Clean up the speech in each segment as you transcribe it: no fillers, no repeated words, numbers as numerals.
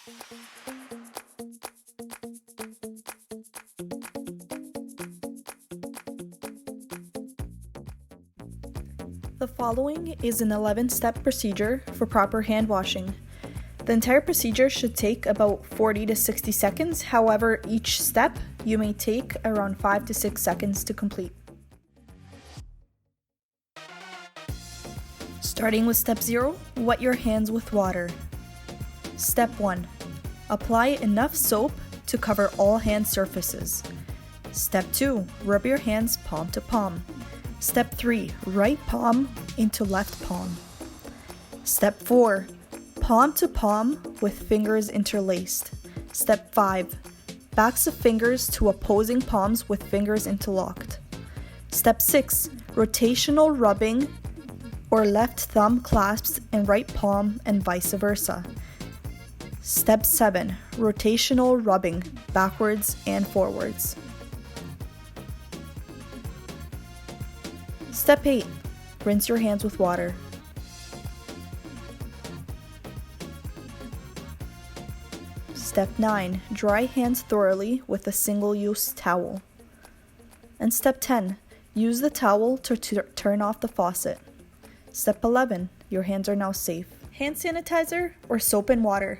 The following is an 11-step procedure for proper hand washing. The entire procedure should take about 40 to 60 seconds. However, each step you may take around 5 to 6 seconds to complete. Starting with step 0, wet your hands with water. Step 1, apply enough soap to cover all hand surfaces. Step 2, rub your hands palm to palm. Step 3, right palm into left palm. Step 4, palm to palm with fingers interlaced. Step 5, backs of fingers to opposing palms with fingers interlocked. Step 6, rotational rubbing or left thumb clasps in right palm and vice versa. Step 7, rotational rubbing backwards and forwards. Step 8, rinse your hands with water. Step 9, dry hands thoroughly with a single-use towel. And step 10, use the towel to turn off the faucet. Step 11, your hands are now safe. Hand sanitizer or soap and water.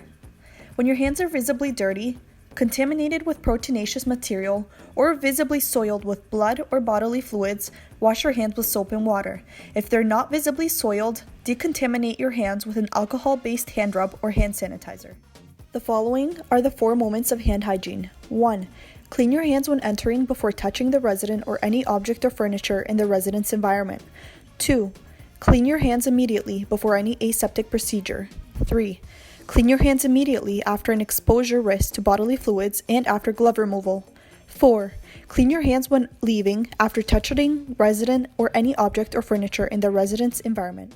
When your hands are visibly dirty, contaminated with proteinaceous material, or visibly soiled with blood or bodily fluids, wash your hands with soap and water. If they're not visibly soiled, decontaminate your hands with an alcohol-based hand rub or hand sanitizer. The following are the 4 moments of hand hygiene. 1. Clean your hands when entering before touching the resident or any object or furniture in the resident's environment. 2. Clean your hands immediately before any aseptic procedure. 3. Clean your hands immediately after an exposure risk to bodily fluids and after glove removal. 4. Clean your hands when leaving after touching resident or any object or furniture in the resident's environment.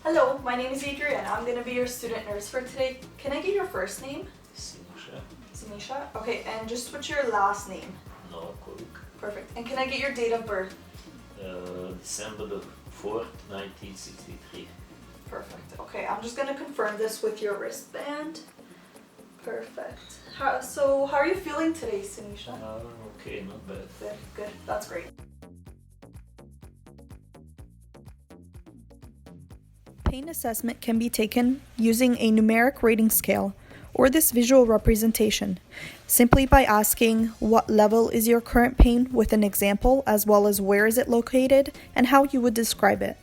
Hello, my name is Adrienne. I'm going to be your student nurse for today. Can I get your first name? Sinisha. Okay, and just what's your last name? Perfect. And can I get your date of birth? December the 4th, 1963. Perfect. Okay, I'm just going to confirm this with your wristband. Perfect. So how are you feeling today, Sinisha? Okay, not bad. Good. That's great. Pain assessment can be taken using a numeric rating scale or this visual representation, simply by asking what level is your current pain with an example as well as where is it located and how you would describe it.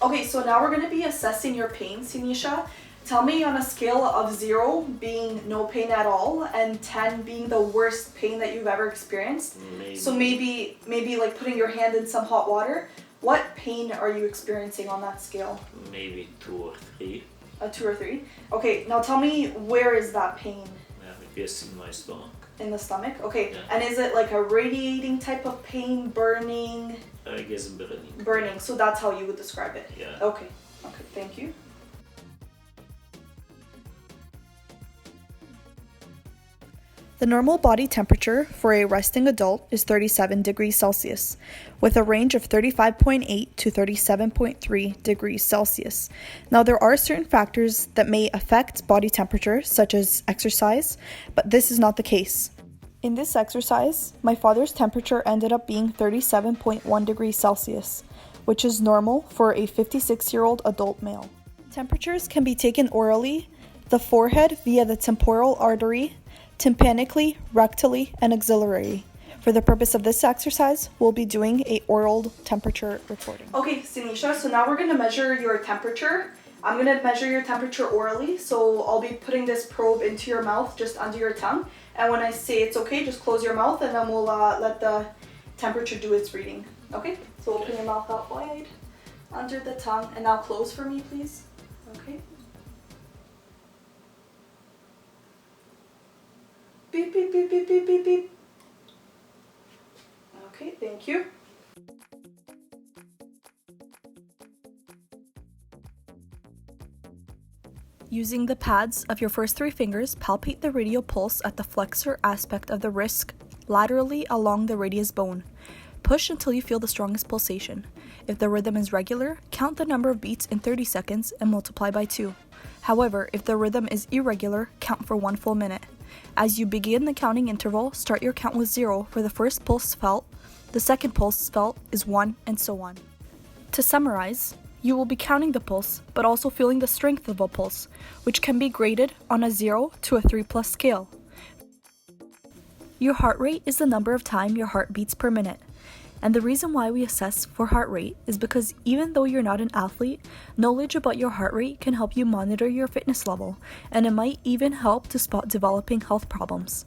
Okay, so now we're going to be assessing your pain, Sinisha. Tell me on a scale of 0 being no pain at all and 10 being the worst pain that you've ever experienced. So maybe like putting your hand in some hot water. What pain are you experiencing on that scale? Maybe 2 or 3. A 2 or 3? Okay, now tell me, where is that pain? Maybe it's in my stomach. In the stomach? Okay, yeah. And is it like a radiating type of pain, burning? I guess burning. Burning, so that's how you would describe it? Yeah. Okay, thank you. The normal body temperature for a resting adult is 37 degrees Celsius, with a range of 35.8 to 37.3 degrees Celsius. Now, there are certain factors that may affect body temperature, such as exercise, but this is not the case. In this exercise, my father's temperature ended up being 37.1 degrees Celsius, which is normal for a 56-year-old adult male. Temperatures can be taken orally, the forehead via the temporal artery, tympanically, rectally, and axillary. For the purpose of this exercise, we'll be doing a oral temperature recording. Okay, Sinisha, so now we're going to measure your temperature. I'm going to measure your temperature orally, so I'll be putting this probe into your mouth, just under your tongue. And when I say it's okay, just close your mouth and then we'll let the temperature do its reading. Okay, so open your mouth out wide, under the tongue, and now close for me, please. Okay. Beep, beep, beep, beep, beep, beep, beep. Okay, thank you. Using the pads of your first 3 fingers, palpate the radial pulse at the flexor aspect of the wrist laterally along the radius bone. Push until you feel the strongest pulsation. If the rhythm is regular, count the number of beats in 30 seconds and multiply by 2. However, if the rhythm is irregular, count for 1 full minute. As you begin the counting interval, start your count with 0 for the first pulse felt, the second pulse felt is 1, and so on. To summarize, you will be counting the pulse, but also feeling the strength of a pulse, which can be graded on a 0 to a 3+ scale. Your heart rate is the number of time your heart beats per minute. And the reason why we assess for heart rate is because even though you're not an athlete, knowledge about your heart rate can help you monitor your fitness level, and it might even help to spot developing health problems.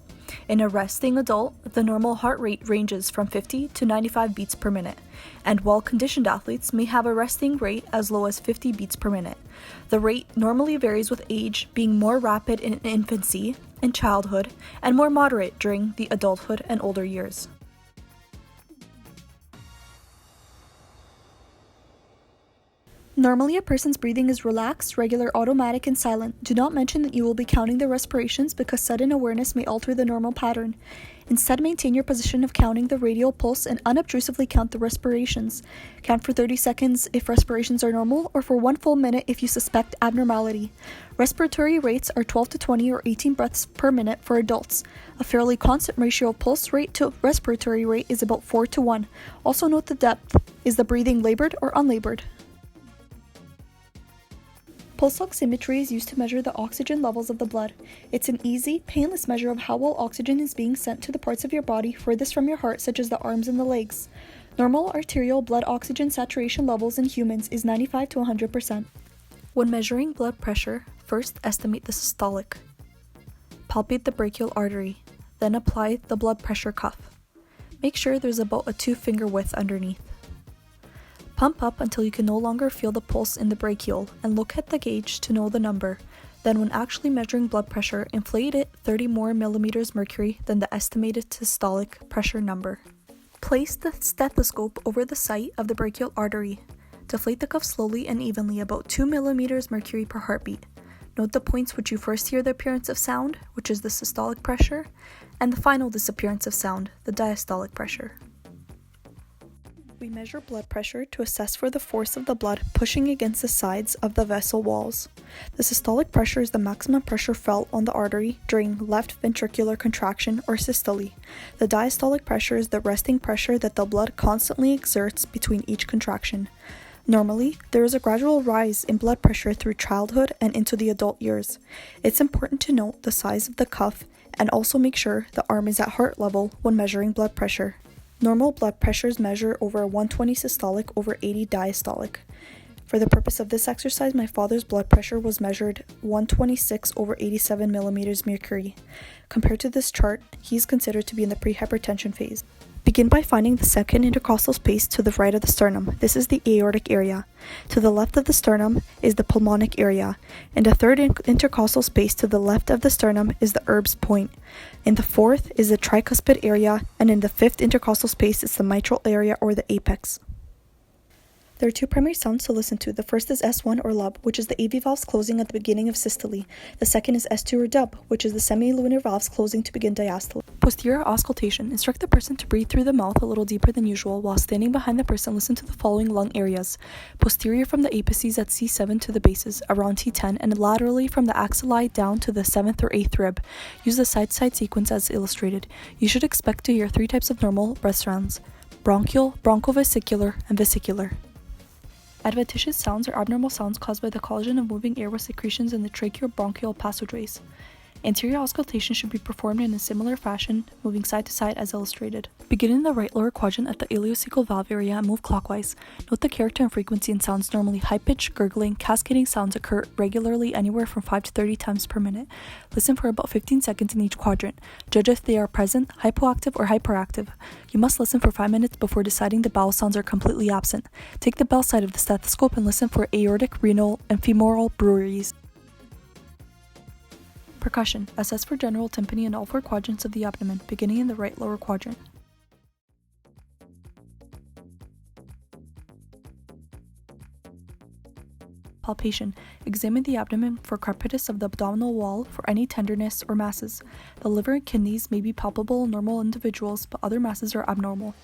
In a resting adult, the normal heart rate ranges from 50 to 95 beats per minute, and well-conditioned athletes may have a resting rate as low as 50 beats per minute. The rate normally varies with age, being more rapid in infancy and childhood, and more moderate during the adulthood and older years. Normally, a person's breathing is relaxed, regular, automatic, and silent. Do not mention that you will be counting the respirations because sudden awareness may alter the normal pattern. Instead, maintain your position of counting the radial pulse and unobtrusively count the respirations. Count for 30 seconds if respirations are normal, or for 1 full minute if you suspect abnormality. Respiratory rates are 12 to 20 or 18 breaths per minute for adults. A fairly constant ratio of pulse rate to respiratory rate is about 4 to 1. Also note the depth. Is the breathing labored or unlabored? Pulse oximetry is used to measure the oxygen levels of the blood. It's an easy, painless measure of how well oxygen is being sent to the parts of your body furthest from your heart, such as the arms and the legs. Normal arterial blood oxygen saturation levels in humans is 95 to 100%. When measuring blood pressure, first estimate the systolic. Palpate the brachial artery, then apply the blood pressure cuff. Make sure there's about a 2-finger width underneath. Pump up until you can no longer feel the pulse in the brachiole and look at the gauge to know the number. Then when actually measuring blood pressure, inflate it 30 more millimeters mercury than the estimated systolic pressure number. Place the stethoscope over the site of the brachial artery. Deflate the cuff slowly and evenly, about 2 millimeters mercury per heartbeat. Note the points which you first hear the appearance of sound, which is the systolic pressure, and the final disappearance of sound, the diastolic pressure. We measure blood pressure to assess for the force of the blood pushing against the sides of the vessel walls. The systolic pressure is the maximum pressure felt on the artery during left ventricular contraction or systole. The diastolic pressure is the resting pressure that the blood constantly exerts between each contraction. Normally, there is a gradual rise in blood pressure through childhood and into the adult years. It's important to note the size of the cuff and also make sure the arm is at heart level when measuring blood pressure. Normal blood pressures measure over 120 systolic over 80 diastolic. For the purpose of this exercise, my father's blood pressure was measured 126 over 87 millimeters mercury. Compared to this chart, he is considered to be in the prehypertension phase. Begin by finding the second intercostal space to the right of the sternum. This is the aortic area. To the left of the sternum is the pulmonic area. In the third intercostal space to the left of the sternum is the Erb's point. In the fourth is the tricuspid area, and in the fifth intercostal space is the mitral area or the apex. There are 2 primary sounds to listen to. The first is S1 or lub, which is the AV valves closing at the beginning of systole. The second is S2 or dub, which is the semilunar valves closing to begin diastole. Posterior auscultation. Instruct the person to breathe through the mouth a little deeper than usual. While standing behind the person, listen to the following lung areas. Posterior from the apices at C7 to the bases, around T10, and laterally from the axillae down to the 7th or 8th rib. Use the side-to-side sequence as illustrated. You should expect to hear 3 types of normal breath sounds: bronchial, bronchovesicular, and vesicular. Adventitious sounds are abnormal sounds caused by the collision of moving airway secretions in the tracheobronchial passageways. Anterior auscultation should be performed in a similar fashion, moving side to side as illustrated. Begin in the right lower quadrant at the ileocecal valve area and move clockwise. Note the character and frequency in sounds. Normally high-pitched, gurgling, cascading sounds occur regularly anywhere from 5 to 30 times per minute. Listen for about 15 seconds in each quadrant. Judge if they are present, hypoactive, or hyperactive. You must listen for 5 minutes before deciding the bowel sounds are completely absent. Take the bell side of the stethoscope and listen for aortic, renal, and femoral brueries. Percussion. Assess for general tympany in all 4 quadrants of the abdomen, beginning in the right lower quadrant. Palpation. Examine the abdomen for crepitus of the abdominal wall for any tenderness or masses. The liver and kidneys may be palpable in normal individuals, but other masses are abnormal.